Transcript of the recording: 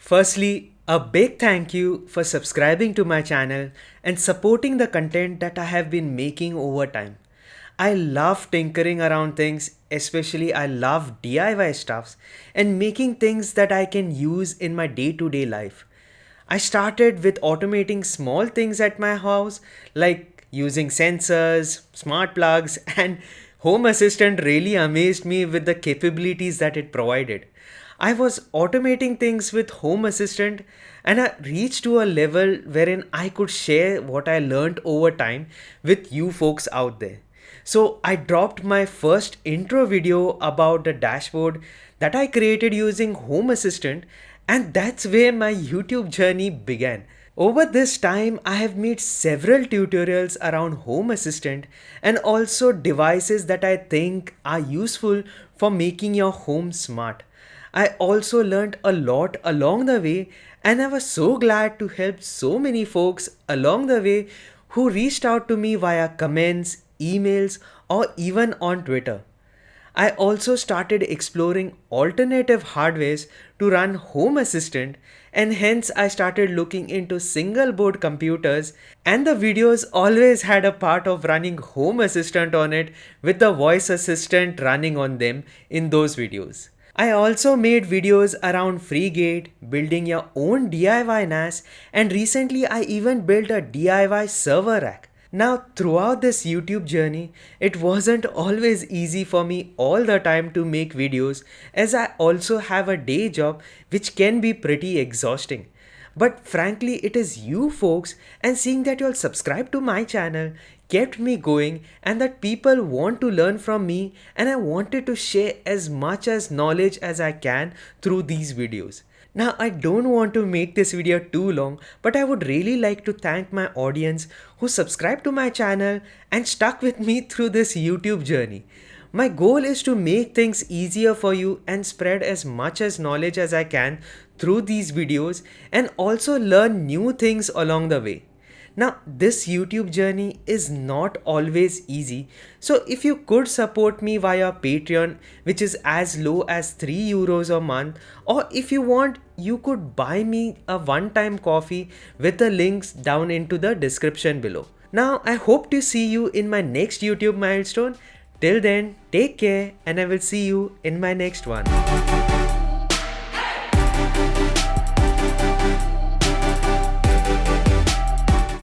Firstly, a big thank you for subscribing to my channel and supporting the content that I have been making over time. I love tinkering around things, especially I love DIY stuffs and making things that I can use in my day-to-day life. I started with automating small things at my house like using sensors, smart plugs, and Home Assistant really amazed me with the capabilities that it provided. I was automating things with Home Assistant and I reached to a level wherein I could share what I learned over time with you folks out there. So I dropped my first intro video about the dashboard that I created using Home Assistant, and that's where my YouTube journey began. Over this time, I have made several tutorials around Home Assistant and also devices that I think are useful for making your home smart. I also learned a lot along the way, and I was so glad to help so many folks along the way who reached out to me via comments, emails, or even on Twitter. I also started exploring alternative hardwares to run Home Assistant, and hence I started looking into single board computers, and the videos always had a part of running Home Assistant on it with the voice assistant running on them in those videos. I also made videos around FreeGate, building your own DIY NAS, and recently I even built a DIY server rack. Now, throughout this YouTube journey, it wasn't always easy for me all the time to make videos, as I also have a day job which can be pretty exhausting. But frankly, it is you folks and seeing that you all subscribe to my channel kept me going, and that people want to learn from me, and I wanted to share as much as knowledge as I can through these videos. Now, I don't want to make this video too long, but I would really like to thank my audience who subscribed to my channel and stuck with me through this YouTube journey. My goal is to make things easier for you and spread as much as knowledge as I can through these videos and also learn new things along the way. Now, this YouTube journey is not always easy, so if you could support me via Patreon, which is as low as 3 euros a month, or if you want, you could buy me a one-time coffee with the links down into the description below. Now, I hope to see you in my next YouTube milestone. Till then, take care, and I will see you in my next one.